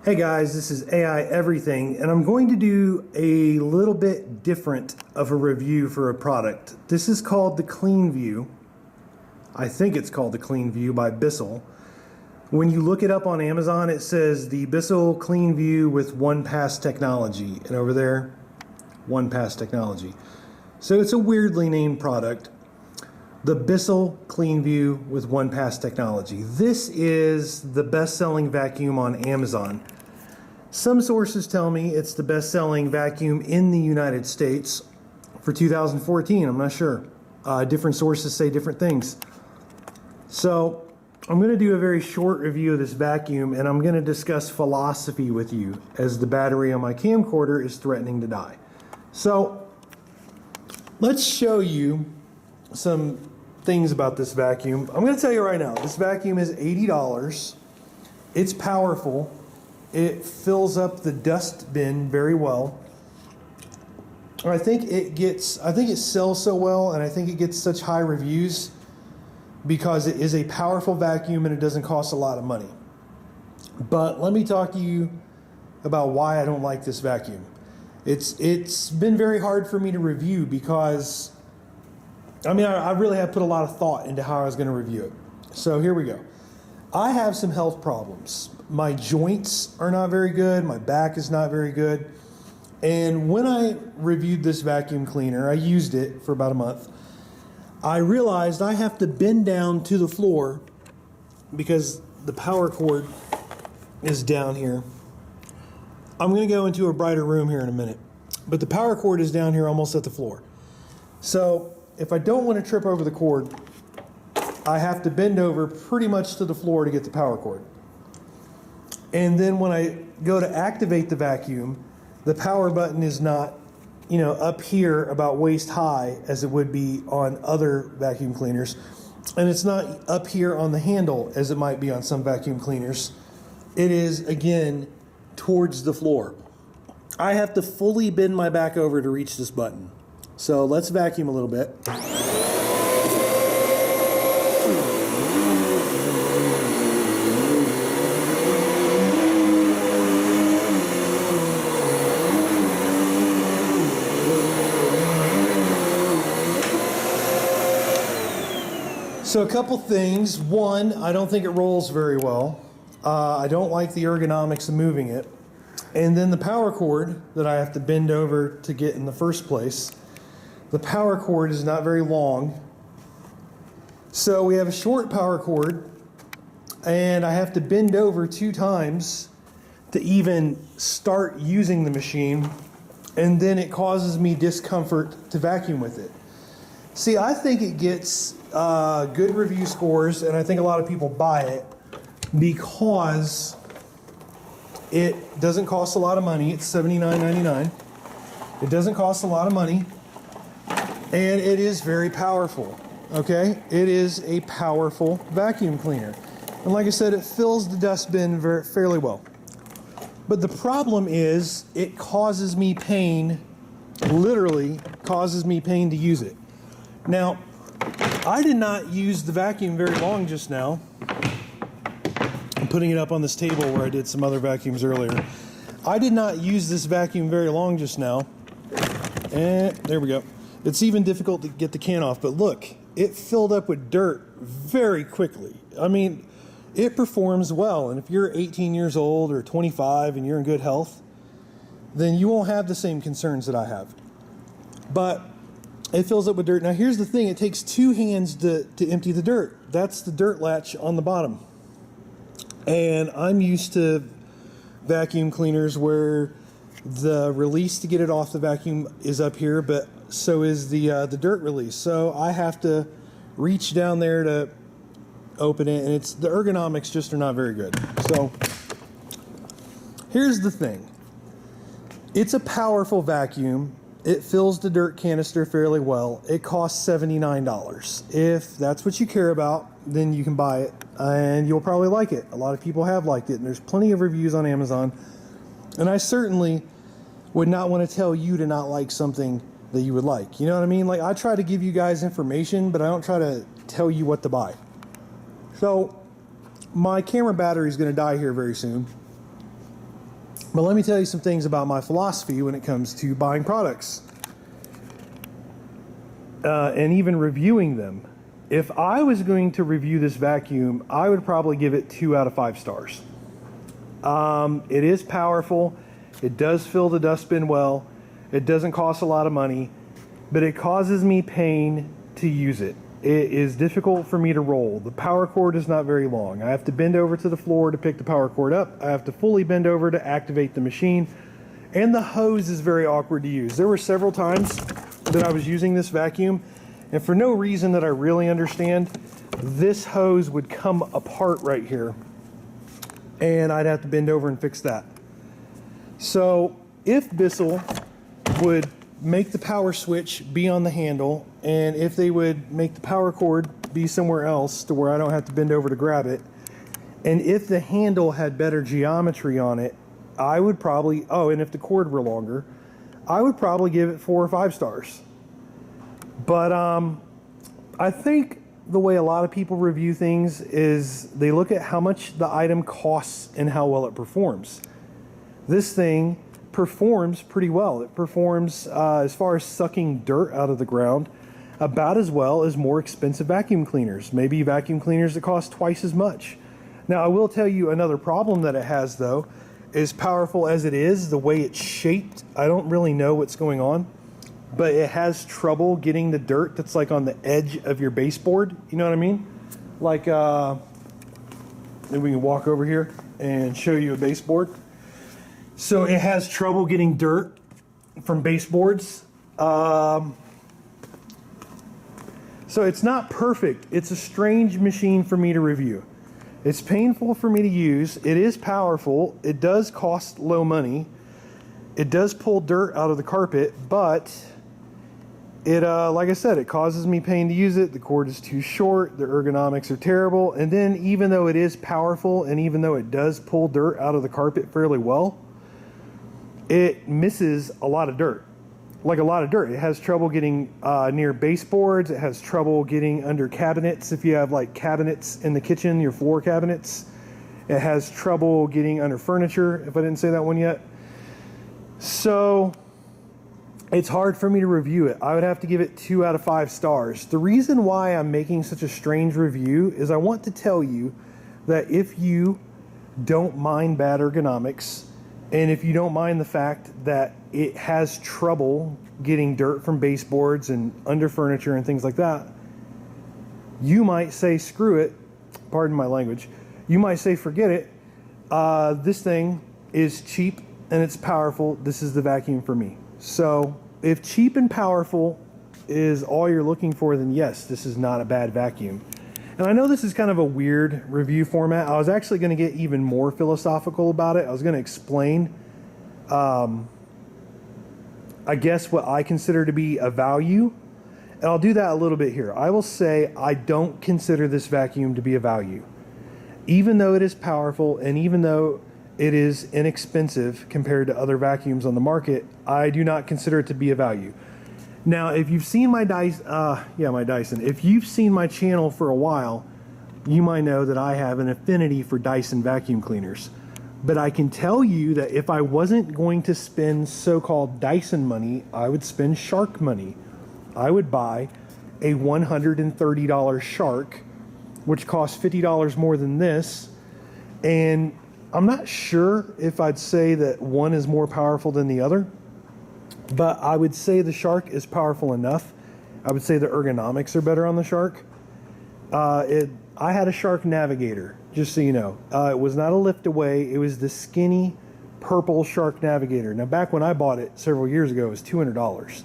Hey guys, this is AI Everything, and I'm going to do a little bit different of a review for a product. This is called the Cleanview. I think it's called the Cleanview by Bissell. When you look it up on Amazon, it says the Bissell Cleanview with one-pass technology, and over there, one-pass technology. So it's a weirdly named product. The Bissell Cleanview with one-pass technology. This is the best-selling vacuum on Amazon. Some sources tell me it's the best-selling vacuum in the United States for 2014. I'm not sure. Different sources say different things. So I'm going to do a very short review of this vacuum, and I'm going to discuss philosophy with you as the battery on my camcorder is threatening to die. So let's show you some things about this vacuum. I'm going to tell you right now, this vacuum is $80. It's powerful. It fills up the dust bin very well. I think it sells so well, and I think it gets such high reviews because it is a powerful vacuum and it doesn't cost a lot of money. But let me talk to you about why I don't like this vacuum. It's been very hard for me to review because I really have put a lot of thought into how I was going to review it. So here we go. I have some health problems. My joints are not very good. My back is not very good. And when I reviewed this vacuum cleaner, I used it for about a month. I realized I have to bend down to the floor because the power cord is down here. I'm going to go into a brighter room here in a minute. But the power cord is down here almost at the floor. So if I don't want to trip over the cord, I have to bend over pretty much to the floor to get the power cord. And then when I go to activate the vacuum, the power button is not, up here about waist high as it would be on other vacuum cleaners. And it's not up here on the handle as it might be on some vacuum cleaners. It is, again, towards the floor. I have to fully bend my back over to reach this button. So let's vacuum a little bit. So a couple things. One, I don't think it rolls very well. I don't like the ergonomics of moving it. And then the power cord that I have to bend over to get in the first place. The power cord is not very long. So we have a short power cord, and I have to bend over 2 times to even start using the machine, and then it causes me discomfort to vacuum with it. See, I think it gets good review scores, and I think a lot of people buy it because it doesn't cost a lot of money. It's $79.99. It doesn't cost a lot of money. And it is very powerful, okay? It is a powerful vacuum cleaner. And like I said, it fills the dustbin fairly well. But the problem is it causes me pain, literally causes me pain to use it. Now, I did not use the vacuum very long just now. I'm putting it up on this table where I did some other vacuums earlier. I did not use this vacuum very long just now. And there we go. It's even difficult to get the can off, but look, it filled up with dirt very quickly. It performs well, and if you're 18 years old or 25 and you're in good health, then you won't have the same concerns that I have. But it fills up with dirt. Now here's the thing, it takes 2 hands to empty the dirt. That's the dirt latch on the bottom. And I'm used to vacuum cleaners where the release to get it off the vacuum is up here, but so is the dirt release. So I have to reach down there to open it, and the ergonomics just are not very good. So here's the thing. It's a powerful vacuum. It fills the dirt canister fairly well. It costs $79. If that's what you care about, then you can buy it, and you'll probably like it. A lot of people have liked it, and there's plenty of reviews on Amazon. And I certainly would not want to tell you to not like something that you would like. You know what I mean? Like, I try to give you guys information, but I don't try to tell you what to buy. So my camera battery is going to die here very soon. But let me tell you some things about my philosophy when it comes to buying products and even reviewing them. If I was going to review this vacuum, I would probably give it 2 out of 5 stars. It is powerful. It does fill the dustbin well. It doesn't cost a lot of money, but it causes me pain to use it. It is difficult for me to roll. The power cord is not very long. I have to bend over to the floor to pick the power cord up. I have to fully bend over to activate the machine. And the hose is very awkward to use. There were several times that I was using this vacuum, and for no reason that I really understand, this hose would come apart right here, and I'd have to bend over and fix that. So if Bissell would make the power switch be on the handle, and if they would make the power cord be somewhere else to where I don't have to bend over to grab it, and if the handle had better geometry on it, I would probably, and if the cord were longer, I would probably give it 4 or 5 stars. But I think the way a lot of people review things is they look at how much the item costs and how well it performs. This thing performs pretty well. It performs, as far as sucking dirt out of the ground, about as well as more expensive vacuum cleaners. Maybe vacuum cleaners that cost twice as much. Now, I will tell you another problem that it has, though, as powerful as it is, the way it's shaped, I don't really know what's going on, but it has trouble getting the dirt that's like on the edge of your baseboard. You know what I mean? Like, maybe we can walk over here and show you a baseboard. So it has trouble getting dirt from baseboards. So it's not perfect. It's a strange machine for me to review. It's painful for me to use. It is powerful. It does cost low money. It does pull dirt out of the carpet, but it, like I said, it causes me pain to use it. The cord is too short. The ergonomics are terrible. And then even though it is powerful and even though it does pull dirt out of the carpet fairly well, it misses a lot of dirt. Like a lot of dirt. It has trouble getting near baseboards. It has trouble getting under cabinets. If you have like cabinets in the kitchen, your floor cabinets, it has trouble getting under furniture, if I didn't say that one yet. So it's hard for me to review it. I would have to give it 2 out of 5 stars. The reason why I'm making such a strange review is I want to tell you that if you don't mind bad ergonomics, and if you don't mind the fact that it has trouble getting dirt from baseboards and under furniture and things like that, you might say, screw it. Pardon my language. You might say, forget it. This thing is cheap and it's powerful. This is the vacuum for me. So if cheap and powerful is all you're looking for, then yes, this is not a bad vacuum. And I know this is kind of a weird review format. I was actually going to get even more philosophical about it. I was going to explain, I guess, what I consider to be a value. And I'll do that a little bit here. I will say I don't consider this vacuum to be a value. Even though it is powerful and even though it is inexpensive compared to other vacuums on the market, I do not consider it to be a value. Now, if you've seen my Dyson, if you've seen my channel for a while, you might know that I have an affinity for Dyson vacuum cleaners. But I can tell you that if I wasn't going to spend so-called Dyson money, I would spend Shark money. I would buy a $130 Shark, which costs $50 more than this. And I'm not sure if I'd say that one is more powerful than the other. But I would say the Shark is powerful enough. I would say the ergonomics are better on the Shark. I had a Shark Navigator, just so you know. It was not a lift away. It was the skinny purple Shark Navigator. Now, back when I bought it several years ago, it was $200.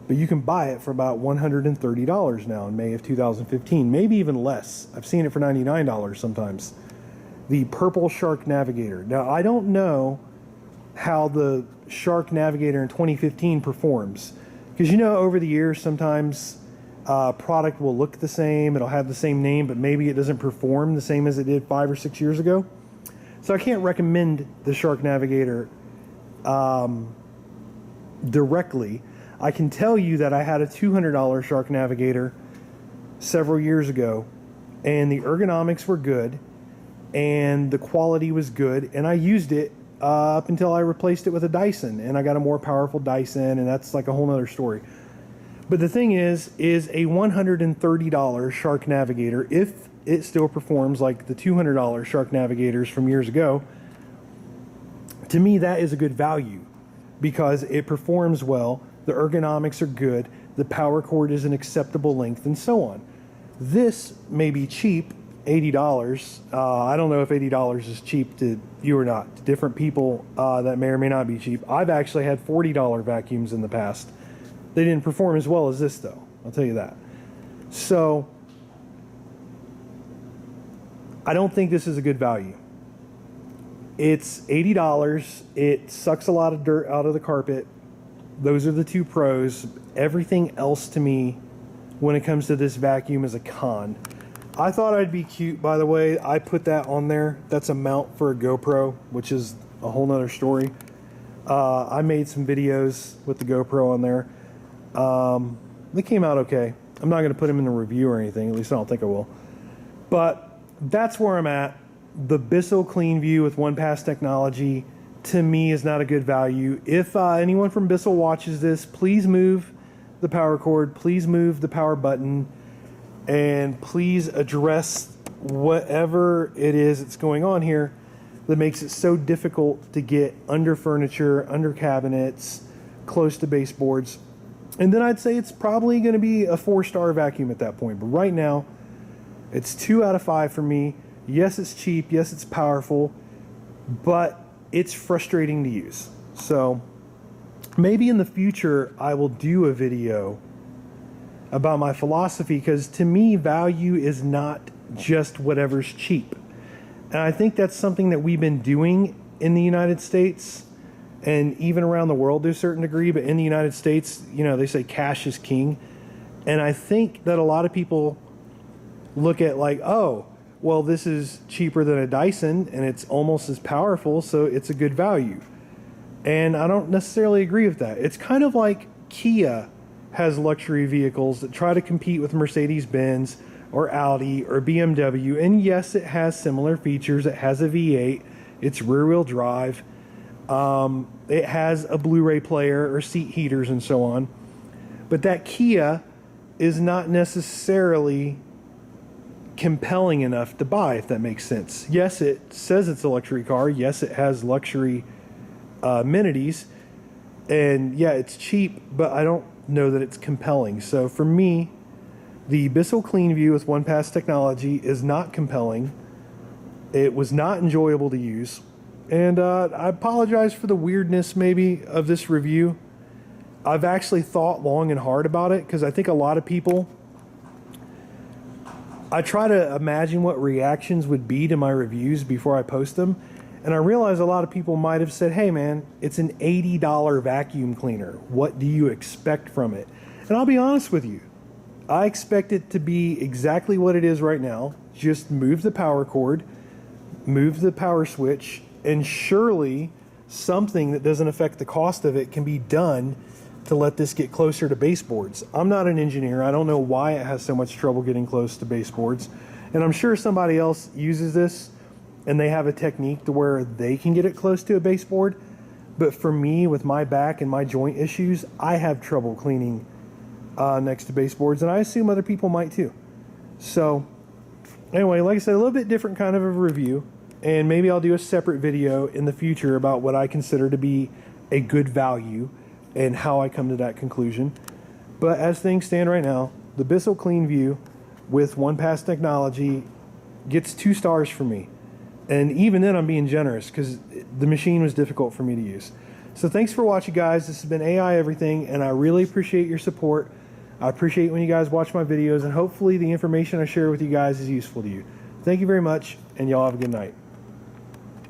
But you can buy it for about $130 now in May of 2015, maybe even less. I've seen it for $99 sometimes. The purple Shark Navigator. Now, I don't know how the Shark Navigator in 2015 performs, because you know, over the years sometimes product will look the same, it'll have the same name, but maybe it doesn't perform the same as it did 5 or 6 years ago. So I can't recommend the Shark Navigator directly. I can tell you that I had a $200 Shark Navigator several years ago, and the ergonomics were good and the quality was good, and I used it up until I replaced it with a Dyson, and I got a more powerful Dyson, and that's like a whole nother story. But the thing is a $130 Shark Navigator, if it still performs like the $200 Shark Navigators from years ago, to me that is a good value because it performs well, the ergonomics are good, the power cord is an acceptable length, and so on. This may be cheap, $80. I don't know if $80 is cheap to you or not. To different people, that may or may not be cheap. I've actually had $40 vacuums in the past. They didn't perform as well as this, though. I'll tell you that. So I don't think this is a good value. It's $80. It sucks a lot of dirt out of the carpet. Those are the two pros. Everything else to me when it comes to this vacuum is a con. I thought I'd be cute, by the way. I put that on there. That's a mount for a GoPro, which is a whole nother story. I made some videos with the GoPro on there. They came out okay. I'm not going to put them in the review or anything. At least I don't think I will. But that's where I'm at. The Bissell Cleanview with one-pass technology, to me, is not a good value. If anyone from Bissell watches this, please move the power cord. Please move the power button. And please address whatever it is that's going on here that makes it so difficult to get under furniture, under cabinets, close to baseboards. And then I'd say it's probably going to be a 4-star vacuum at that point. But right now, it's 2 out of 5 for me. Yes, it's cheap. Yes, it's powerful. But it's frustrating to use. So maybe in the future, I will do a video about my philosophy, because to me, value is not just whatever's cheap. And I think that's something that we've been doing in the United States and even around the world to a certain degree. But in the United States, you know, they say cash is king. And I think that a lot of people look at like, oh, well, this is cheaper than a Dyson and it's almost as powerful, so it's a good value. And I don't necessarily agree with that. It's kind of like Kia has luxury vehicles that try to compete with Mercedes-Benz or Audi or BMW. And yes, it has similar features. It has a V8. It's rear-wheel drive. It has a Blu-ray player or seat heaters and so on. But that Kia is not necessarily compelling enough to buy, if that makes sense. Yes, it says it's a luxury car. Yes, it has luxury amenities. And yeah, it's cheap, but I don't know that it's compelling. So for me, the Bissell Cleanview with one-pass technology is not compelling. It was not enjoyable to use. And I apologize for the weirdness maybe of this review. I've actually thought long and hard about it, because I think a lot of people, I try to imagine what reactions would be to my reviews before I post them. And I realize a lot of people might have said, hey man, it's an $80 vacuum cleaner. What do you expect from it? And I'll be honest with you. I expect it to be exactly what it is right now. Just move the power cord, move the power switch, and surely something that doesn't affect the cost of it can be done to let this get closer to baseboards. I'm not an engineer. I don't know why it has so much trouble getting close to baseboards. And I'm sure somebody else uses this and they have a technique to where they can get it close to a baseboard. But for me, with my back and my joint issues, I have trouble cleaning next to baseboards, and I assume other people might too. So anyway, like I said, a little bit different kind of a review, and maybe I'll do a separate video in the future about what I consider to be a good value and how I come to that conclusion. But as things stand right now, the Bissell Cleanview with one-pass technology gets 2 stars for me. And even then, I'm being generous because the machine was difficult for me to use. So thanks for watching, guys. This has been AI Everything, and I really appreciate your support. I appreciate when you guys watch my videos, and hopefully the information I share with you guys is useful to you. Thank you very much, and y'all have a good night.